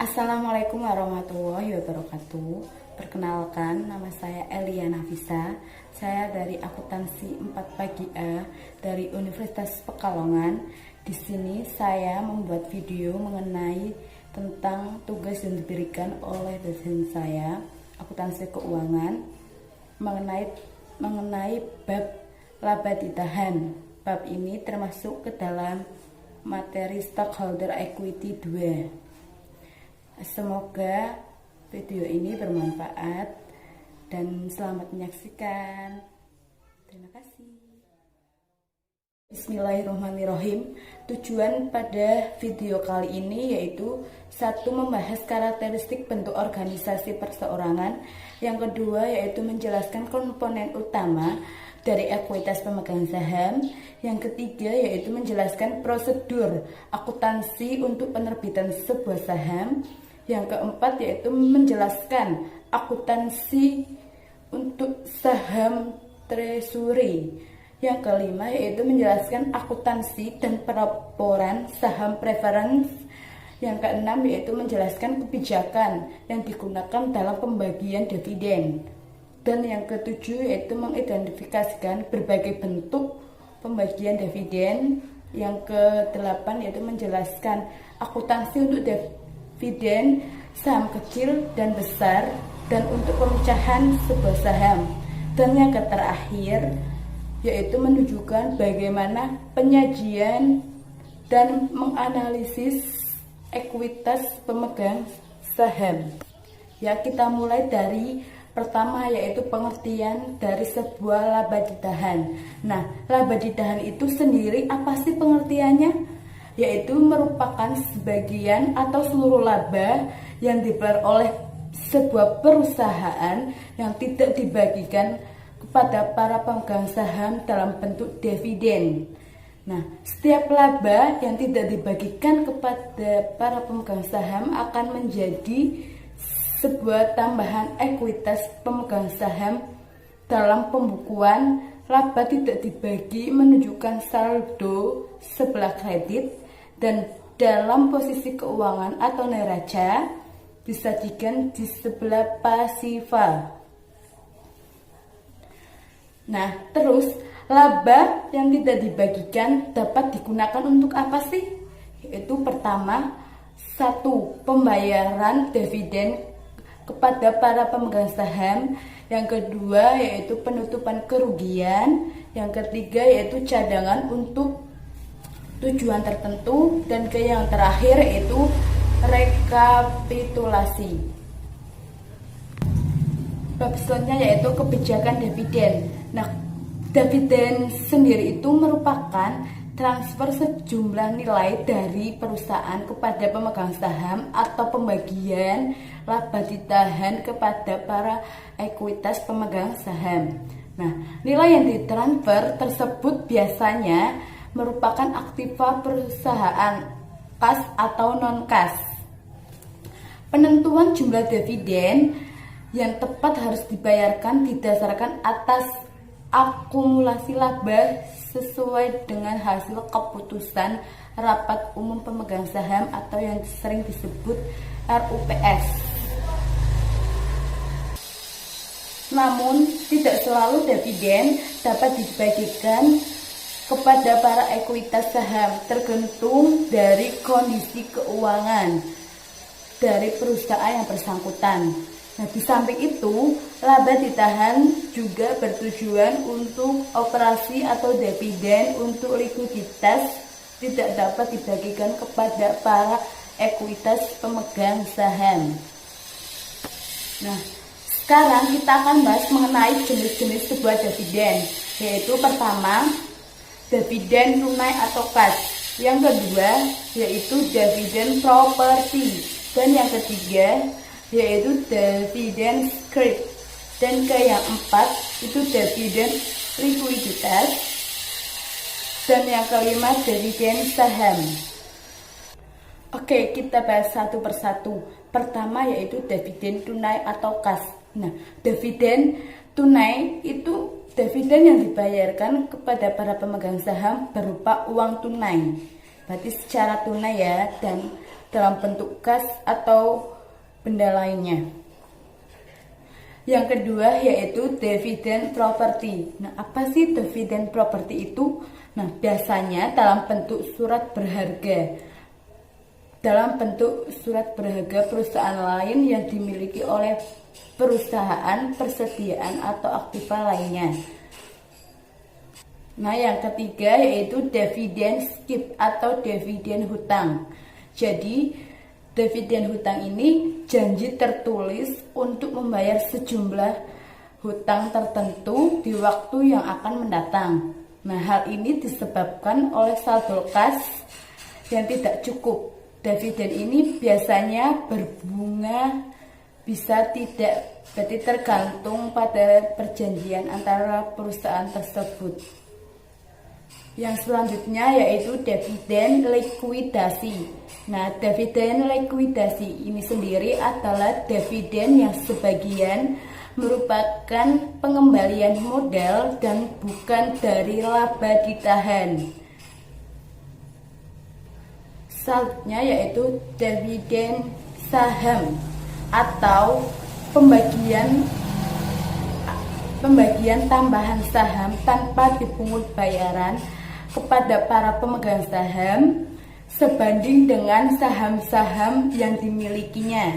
Assalamualaikum warahmatullahi wabarakatuh. Perkenalkan, nama saya Elia Nafisa. Saya dari akuntansi 4 pagi A dari Universitas Pekalongan. Di sini saya membuat video mengenai tentang tugas yang diberikan oleh dosen saya, akuntansi keuangan, mengenai bab laba ditahan. Bab ini termasuk ke dalam materi stockholder equity 2. Semoga video ini bermanfaat dan selamat menyaksikan. Terima kasih. Bismillahirrahmanirrahim. Tujuan pada video kali ini yaitu satu, membahas karakteristik bentuk organisasi perseorangan. Yang kedua yaitu menjelaskan komponen utama dari ekuitas pemegang saham. Yang ketiga yaitu menjelaskan prosedur akuntansi untuk penerbitan sebuah saham. Yang keempat yaitu menjelaskan akuntansi untuk saham treasury. Yang kelima yaitu menjelaskan akuntansi dan pelaporan saham preference. Yang keenam yaitu menjelaskan kebijakan yang digunakan dalam pembagian dividen. Dan yang ketujuh yaitu mengidentifikasikan berbagai bentuk pembagian dividen. Yang kedelapan yaitu menjelaskan akuntansi untuk dividen saham kecil dan besar dan untuk pemecahan sebuah saham. Dan yang terakhir yaitu menunjukkan bagaimana penyajian dan menganalisis ekuitas pemegang saham. Ya, kita mulai dari pertama yaitu pengertian dari sebuah laba ditahan. Nah, laba ditahan itu sendiri apa sih pengertiannya? Yaitu merupakan sebagian atau seluruh laba yang diperoleh oleh sebuah perusahaan yang tidak dibagikan kepada para pemegang saham dalam bentuk dividen. Nah, setiap laba yang tidak dibagikan kepada para pemegang saham akan menjadi sebuah tambahan ekuitas pemegang saham dalam pembukuan. Laba tidak dibagi menunjukkan saldo sebelah kredit, dan dalam posisi keuangan atau neraca disajikan di sebelah pasifa. Nah, terus laba yang tidak dibagikan dapat digunakan untuk apa sih? Yaitu pertama, satu, pembayaran dividen kepada para pemegang saham. Yang kedua yaitu penutupan kerugian. Yang ketiga yaitu cadangan untuk tujuan tertentu. Dan yang terakhir yaitu rekapitulasi. Bab selanjutnya yaitu kebijakan dividen. Nah, dividen sendiri itu merupakan transfer sejumlah nilai dari perusahaan kepada pemegang saham atau pembagian laba ditahan kepada para ekuitas pemegang saham. Nah, nilai yang ditransfer tersebut biasanya merupakan aktiva perusahaan, kas atau non-kas. Penentuan jumlah dividen yang tepat harus dibayarkan didasarkan atas akumulasi laba sesuai dengan hasil keputusan rapat umum pemegang saham atau yang sering disebut RUPS. Namun, tidak selalu dividen dapat dibagikan kepada para ekuitas saham, tergantung dari kondisi keuangan dari perusahaan yang bersangkutan. Nah, di samping itu, laba ditahan juga bertujuan untuk operasi atau dividen untuk likuiditas tidak dapat dibagikan kepada para ekuitas pemegang saham. Nah, sekarang kita akan bahas mengenai jenis-jenis sebuah dividen, yaitu pertama, dividen tunai atau kas. Yang kedua, yaitu dividen properti. Dan yang ketiga, yaitu dividen scrip. Dan yang keempat itu dividen likuiditas. Dan yang kelima dividen saham. Oke, kita bahas satu persatu. Pertama yaitu dividen tunai atau kas. Nah, dividen tunai itu dividen yang dibayarkan kepada para pemegang saham berupa uang tunai. Berarti secara tunai ya. Dan dalam bentuk kas atau benda lainnya. Yang kedua yaitu dividend property. Nah, apa sih dividend property itu? Nah, biasanya dalam bentuk surat berharga. Dalam bentuk surat berharga perusahaan lain yang dimiliki oleh perusahaan persediaan atau aktiva lainnya. Nah, yang ketiga yaitu dividen skip atau dividen hutang. Jadi, dividen hutang ini janji tertulis untuk membayar sejumlah hutang tertentu di waktu yang akan mendatang. Nah, hal ini disebabkan oleh saldo kas yang tidak cukup. Dividen ini biasanya berbunga, bisa tidak, berarti tergantung pada perjanjian antara perusahaan tersebut. Yang selanjutnya yaitu dividen likuidasi. Nah, dividen likuidasi ini sendiri adalah dividen yang sebagian merupakan pengembalian modal dan bukan dari laba ditahan. Selanjutnya yaitu dividen saham atau pembagian tambahan saham tanpa dipungut bayaran kepada para pemegang saham sebanding dengan saham-saham yang dimilikinya,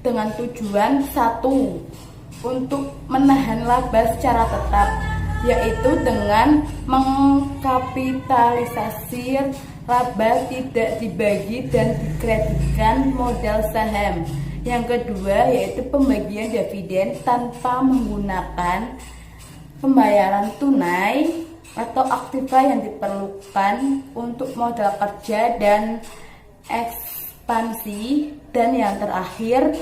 dengan tujuan satu, untuk menahan laba secara tetap, yaitu dengan mengkapitalisasi laba tidak dibagi dan dikreditkan modal saham. Yang kedua yaitu pembagian dividen tanpa menggunakan pembayaran tunai atau aktiva yang diperlukan untuk modal kerja dan ekspansi. Dan yang terakhir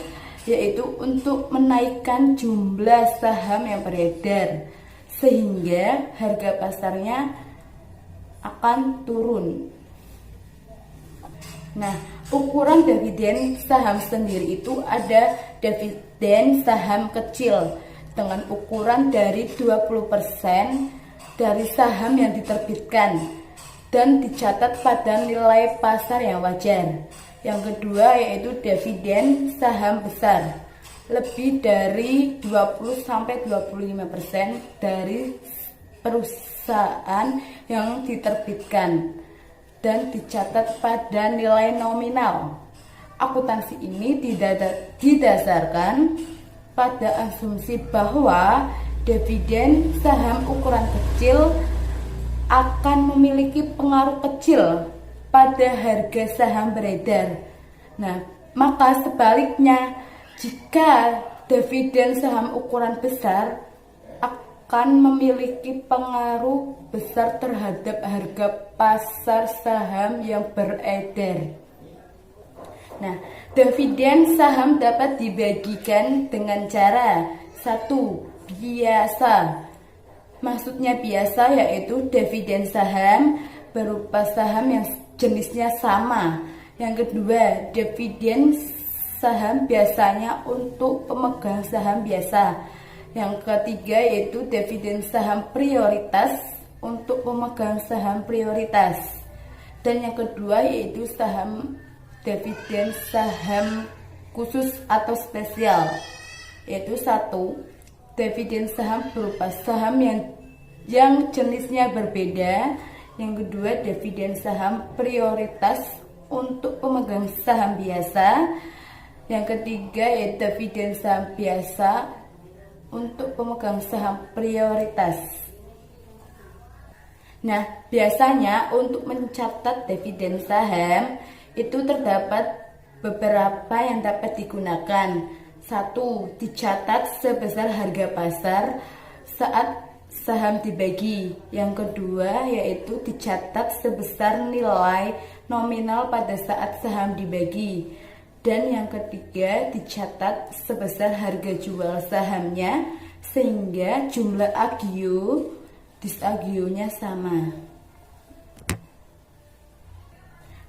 yaitu untuk menaikkan jumlah saham yang beredar sehingga harga pasarnya akan turun. Nah, ukuran dividen saham sendiri itu ada dividen saham kecil dengan ukuran dari 20% dari saham yang diterbitkan dan dicatat pada nilai pasar yang wajar. Yang kedua yaitu dividen saham besar, lebih dari 20-25% dari perusahaan yang diterbitkan dan dicatat pada nilai nominal. Akuntansi ini didasarkan pada asumsi bahwa dividen saham ukuran kecil akan memiliki pengaruh kecil pada harga saham beredar. Nah, maka sebaliknya, jika dividen saham ukuran besar akan memiliki pengaruh besar terhadap harga pasar saham yang beredar. Nah, dividen saham dapat dibagikan dengan cara satu, biasa. Maksudnya biasa yaitu dividen saham berupa saham yang jenisnya sama. Yang kedua, dividen saham biasanya untuk pemegang saham biasa. Yang ketiga yaitu dividen saham prioritas untuk pemegang saham prioritas. Dan yang kedua yaitu dividen saham khusus atau spesial, yaitu satu, dividen saham berupa saham yang jenisnya berbeda. Yang kedua, dividen saham prioritas untuk pemegang saham biasa. Yang ketiga yaitu dividen saham biasa untuk pemegang saham prioritas. Nah, biasanya untuk mencatat dividen saham itu terdapat beberapa yang dapat digunakan. Satu, dicatat sebesar harga pasar saat saham dibagi. Yang kedua yaitu dicatat sebesar nilai nominal pada saat saham dibagi. Dan yang ketiga dicatat sebesar harga jual sahamnya sehingga jumlah agio disagionya sama.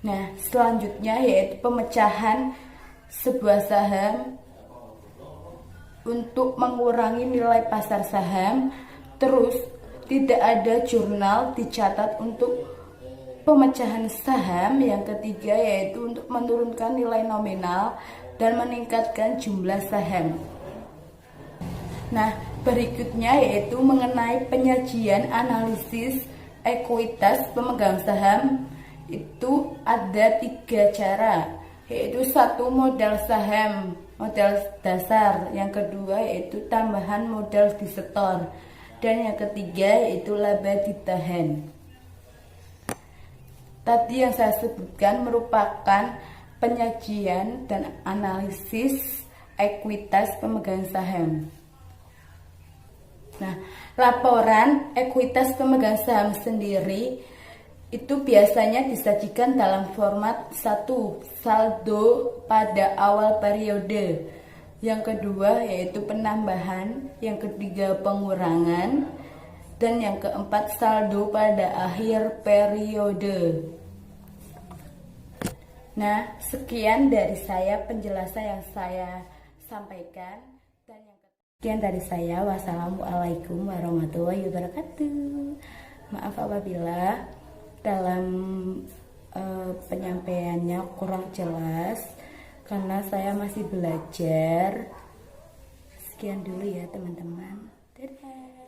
Nah, selanjutnya yaitu pemecahan sebuah saham untuk mengurangi nilai pasar saham. Terus tidak ada jurnal dicatat untuk pemecahan saham. Yang ketiga yaitu untuk menurunkan nilai nominal dan meningkatkan jumlah saham. Nah, berikutnya yaitu mengenai penyajian analisis ekuitas pemegang saham. Itu ada 3 cara, yaitu 1 modal saham, modal dasar, yang kedua yaitu tambahan modal disetor, dan yang ketiga yaitu laba ditahan. Tadi yang saya sebutkan merupakan penyajian dan analisis ekuitas pemegang saham. Nah, laporan ekuitas pemegang saham sendiri itu biasanya disajikan dalam format 1. Saldo pada awal periode, yang kedua yaitu penambahan, yang ketiga pengurangan, dan yang keempat saldo pada akhir periode. Nah, sekian dari saya penjelasan yang saya sampaikan. Sekian dari saya. Wassalamualaikum warahmatullahi wabarakatuh. Maaf apabila dalam penyampaiannya kurang jelas, karena saya masih belajar. Sekian dulu ya teman-teman. Dadah.